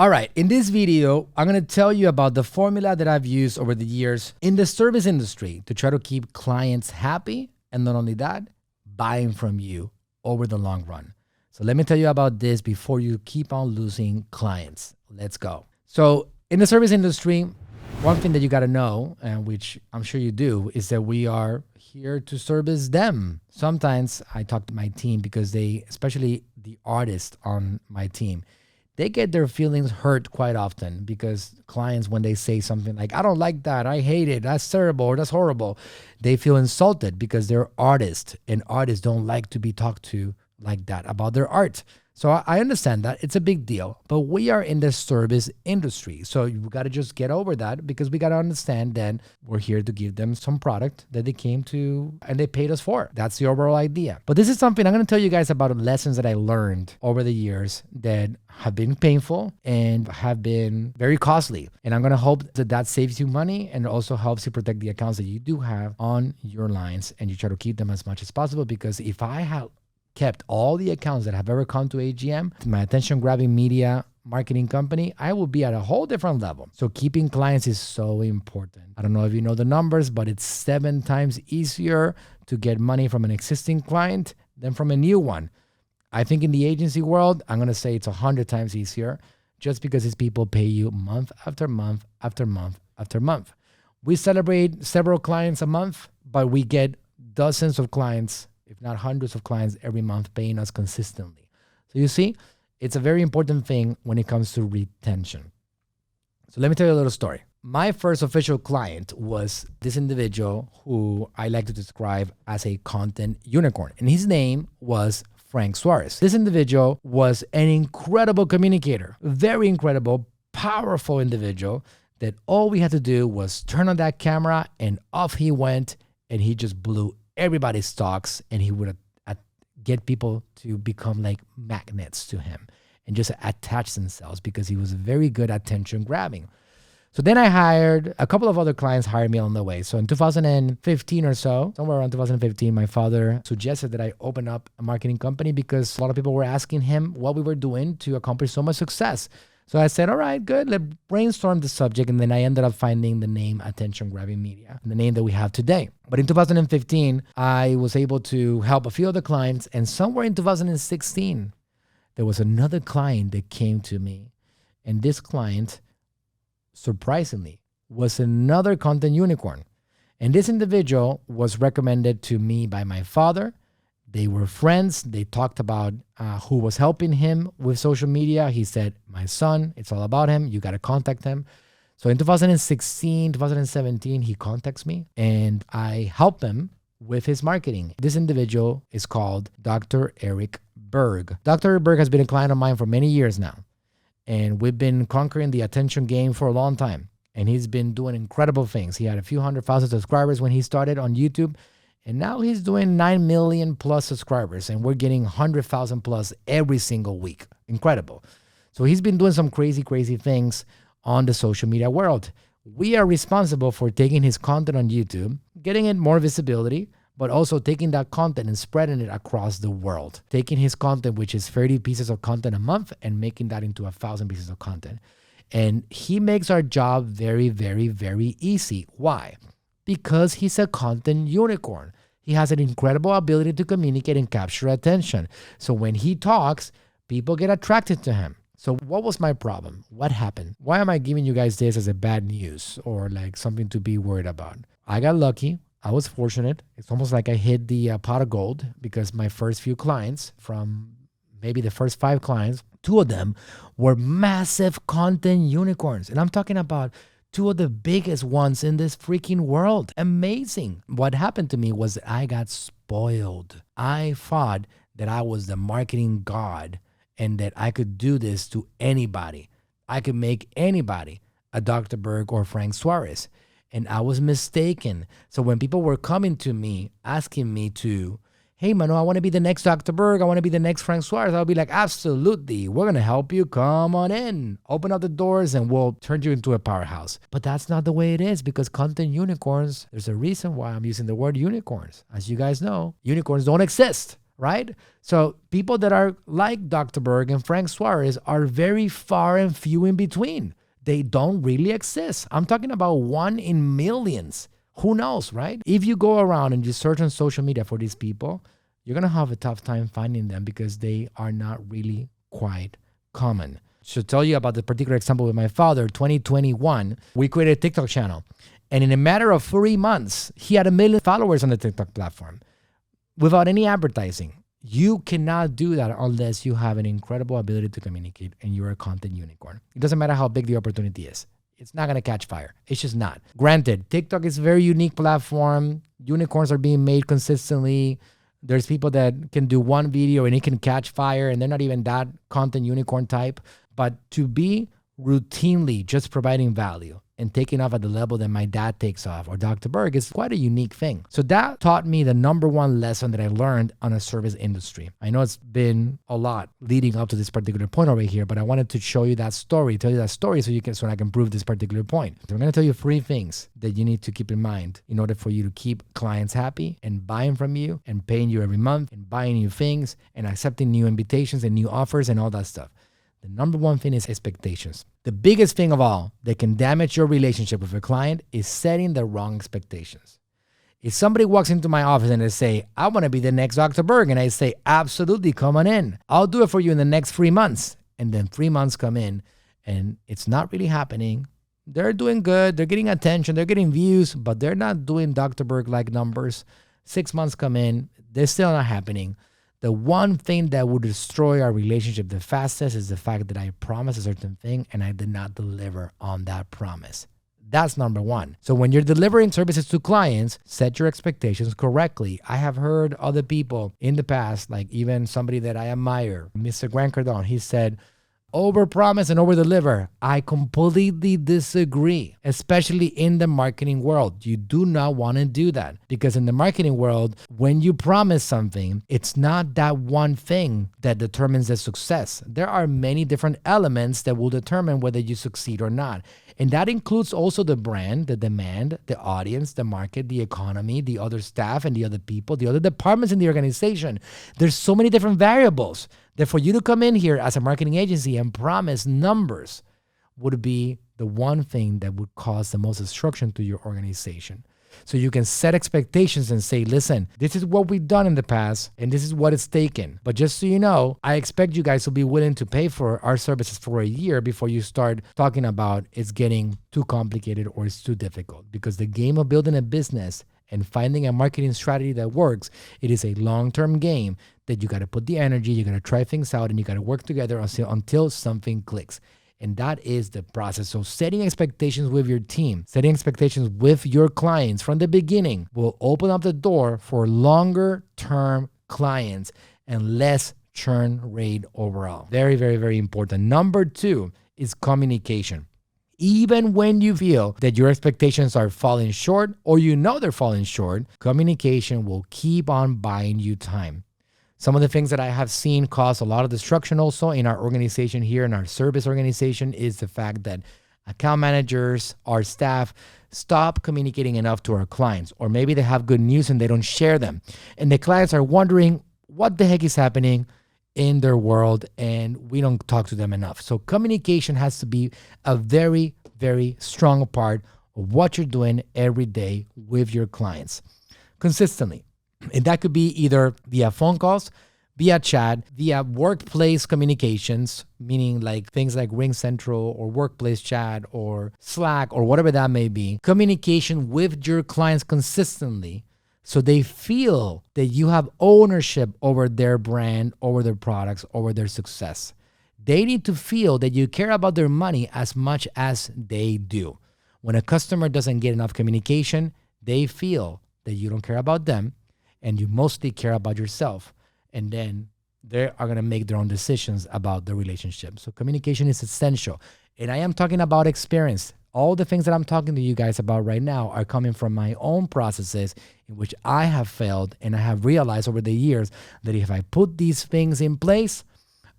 All right, in this video, I'm gonna tell you about the formula that I've used over the years in the service industry to try to keep clients happy, and not only that, buying from you over the long run. So let me tell you about this before you keep on losing clients. Let's go. So in the service industry, one thing that you gotta know, and which I'm sure you do, is that we are here to service them. Sometimes I talk to my team because they, especially the artists on my team, they get their feelings hurt quite often because clients, when they say something like, I don't like that, I hate it, that's terrible, or that's horrible, they feel insulted because they're artists, and artists don't like to be talked to like that about their art. So I understand that. It's a big deal. But we are in the service industry. So you got to just get over that, because we got to understand that we're here to give them some product that they came to and they paid us for. That's the overall idea. But this is something I'm going to tell you guys about, lessons that I learned over the years that have been painful and have been very costly. And I'm going to hope that that saves you money and also helps you protect the accounts that you do have on your lines, and you try to keep them as much as possible. Because if I have kept all the accounts that have ever come to AGM, my attention-grabbing media marketing company, I will be at a whole different level. So keeping clients is so important. I don't know if you know the numbers, but it's 7 times easier to get money from an existing client than from a new one. I think in the agency world, I'm going to say it's 100 times easier, just because these people pay you month after month after month after month. We celebrate several clients a month, but we get dozens of clients, if not hundreds of clients every month, paying us consistently. So you see, it's a very important thing when it comes to retention. So let me tell you a little story. My first official client was this individual who I like to describe as a content unicorn, and his name was Manuel Suarez. This individual was an incredible communicator, very incredible, powerful individual that all we had to do was turn on that camera and off he went, and he just blew everybody's stocks, and he would get people to become like magnets to him and just attach themselves, because he was very good at attention grabbing. So then I hired a couple of other clients, hired me on the way. So in 2015 or so, somewhere around 2015, my father suggested that I open up a marketing company, because a lot of people were asking him what we were doing to accomplish so much success. So I said, all right, good, let's brainstorm the subject. And then I ended up finding the name Attention Grabbing Media, the name that we have today. But in 2015, I was able to help a few other clients. And somewhere in 2016, there was another client that came to me. And this client, surprisingly, was another content unicorn. And this individual was recommended to me by my father. They were friends. They talked about who was helping him with social media. He said, my son, it's all about him. You got to contact him. So in 2016, 2017, he contacts me and I help him with his marketing. This individual is called Dr. Eric Berg. Dr. Berg has been a client of mine for many years now. And we've been conquering the attention game for a long time. And he's been doing incredible things. He had a few 100,000 subscribers when he started on YouTube. And now he's doing 9 million plus subscribers, and we're getting 100,000 plus every single week. Incredible. So he's been doing some crazy, crazy things on the social media world. We are responsible for taking his content on YouTube, getting it more visibility, but also taking that content and spreading it across the world. Taking his content, which is 30 pieces of content a month, and making that into 1,000 pieces of content. And he makes our job very, very, very easy. Why? Because he's a content unicorn. He has an incredible ability to communicate and capture attention. So when he talks, people get attracted to him. So what was my problem? What happened? Why am I giving you guys this as a bad news or like something to be worried about? I got lucky. I was fortunate. It's almost like I hit the pot of gold, because my first few clients, from maybe the first 5 clients, 2 of them were massive content unicorns. And I'm talking about 2 of the biggest ones in this freaking world. Amazing. What happened to me was I got spoiled. I thought that I was the marketing god and that I could do this to anybody. I could make anybody a Dr. Berg or Manuel Suarez. And I was mistaken. So when people were coming to me, asking me to, hey, Manu, I want to be the next Dr. Berg. I want to be the next Manuel Suarez. I'll be like, absolutely. We're going to help you. Come on in. Open up the doors and we'll turn you into a powerhouse. But that's not the way it is, because content unicorns, there's a reason why I'm using the word unicorns. As you guys know, unicorns don't exist, right? So people that are like Dr. Berg and Frank Suarez are very far and few in between. They don't really exist. I'm talking about one in millions. Who knows, right? If you go around and you search on social media for these people, you're going to have a tough time finding them because they are not really quite common. To tell you about the particular example with my father, 2021, we created a TikTok channel. And in a matter of 3 months, he had 1 million followers on the TikTok platform without any advertising. You cannot do that unless you have an incredible ability to communicate and you're a content unicorn. It doesn't matter how big the opportunity is. It's not going to catch fire. It's just not. Granted, TikTok is a very unique platform. Unicorns are being made consistently. There's people that can do one video and it can catch fire and they're not even that content unicorn type. But to be routinely just providing value and taking off at the level that my dad takes off or Dr. Berg is quite a unique thing. So that taught me the number one lesson that I learned on a service industry. I know it's been a lot leading up to this particular point over here, but I wanted to show you that story, tell you that story so I can prove this particular point. So I'm going to tell you 3 things that you need to keep in mind in order for you to keep clients happy and buying from you and paying you every month and buying new things and accepting new invitations and new offers and all that stuff. The number one thing is expectations. The biggest thing of all that can damage your relationship with a client is setting the wrong expectations. If somebody walks into my office and they say, I want to be the next Dr. Berg, and I say, absolutely, come on in. I'll do it for you in the next 3 months. And then 3 months come in and it's not really happening. They're doing good. They're getting attention. They're getting views, but they're not doing Dr. Berg-like numbers. 6 months come in. They're still not happening. The one thing that would destroy our relationship the fastest is the fact that I promised a certain thing and I did not deliver on that promise. That's number one. So when you're delivering services to clients, set your expectations correctly. I have heard other people in the past, like even somebody that I admire, Mr. Grant Cardone, he said, overpromise and overdeliver. I completely disagree, especially in the marketing world. You do not want to do that because in the marketing world, when you promise something, it's not that one thing that determines the success. There are many different elements that will determine whether you succeed or not. And that includes also the brand, the demand, the audience, the market, the economy, the other staff and the other people, the other departments in the organization. There's so many different variables that for you to come in here as a marketing agency and promise numbers would be the one thing that would cause the most destruction to your organization. So you can set expectations and say, listen, this is what we've done in the past and this is what it's taken. But just so you know, I expect you guys to be willing to pay for our services for a year before you start talking about it's getting too complicated or it's too difficult. Because the game of building a business and finding a marketing strategy that works, it is a long-term game that you got to put the energy, you got to try things out, and you got to work together until something clicks. And that is the process. So setting expectations with your team, setting expectations with your clients from the beginning will open up the door for longer term clients and less churn rate overall. Very, very, very important. Number 2 is communication. Even when you feel that your expectations are falling short or you know they're falling short, communication will keep on buying you time. Some of the things that I have seen cause a lot of destruction also in our organization here, in our service organization, is the fact that account managers, our staff, stop communicating enough to our clients. Or maybe they have good news and they don't share them. And the clients are wondering what the heck is happening in their world and we don't talk to them enough. So communication has to be a very, very strong part of what you're doing every day with your clients consistently. And that could be either via phone calls, via chat, via workplace communications, meaning like things like Ring Central or Workplace Chat or Slack or whatever that may be. Communication with your clients consistently so they feel that you have ownership over their brand, over their products, over their success. They need to feel that you care about their money as much as they do. When a customer doesn't get enough communication, they feel that you don't care about them and you mostly care about yourself. And then they are going to make their own decisions about the relationship. So communication is essential. And I am talking about experience. All the things that I'm talking to you guys about right now are coming from my own processes in which I have failed. And I have realized over the years that if I put these things in place,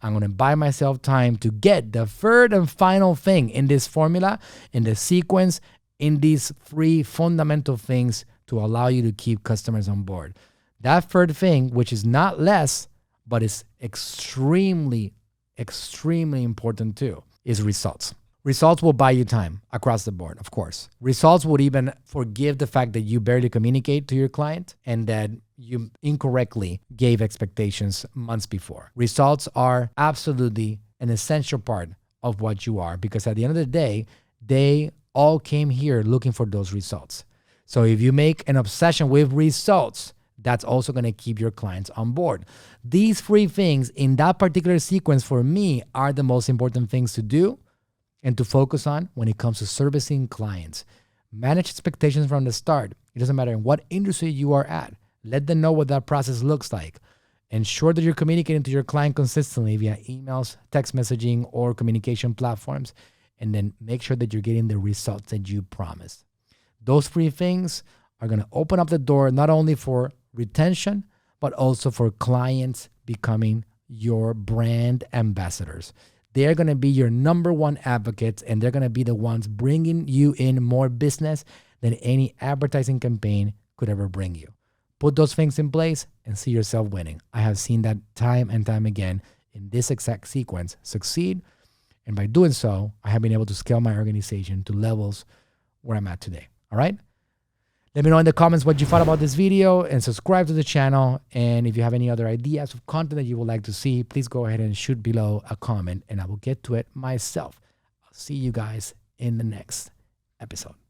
I'm going to buy myself time to get the third and final thing in this formula, in the sequence, in these 3 fundamental things to allow you to keep customers on board. That third thing, which is not less, but is extremely, extremely important too, is results. Results will buy you time across the board, of course. Results would even forgive the fact that you barely communicate to your client and that you incorrectly gave expectations months before. Results are absolutely an essential part of what you are, because at the end of the day, they all came here looking for those results. So if you make an obsession with results, that's also going to keep your clients on board. These three things in that particular sequence for me are the most important things to do and to focus on when it comes to servicing clients. Manage expectations from the start. It doesn't matter in what industry you are at. Let them know what that process looks like. Ensure that you're communicating to your client consistently via emails, text messaging, or communication platforms. And then make sure that you're getting the results that you promised. Those three things are going to open up the door not only for retention, but also for clients becoming your brand ambassadors. They're going to be your number one advocates, and they're going to be the ones bringing you in more business than any advertising campaign could ever bring you. Put those things in place and see yourself winning. I have seen that time and time again in this exact sequence succeed. And by doing so, I have been able to scale my organization to levels where I'm at today. All right? Let me know in the comments what you thought about this video and subscribe to the channel. And if you have any other ideas of content that you would like to see, please go ahead and shoot below a comment and I will get to it myself. I'll see you guys in the next episode.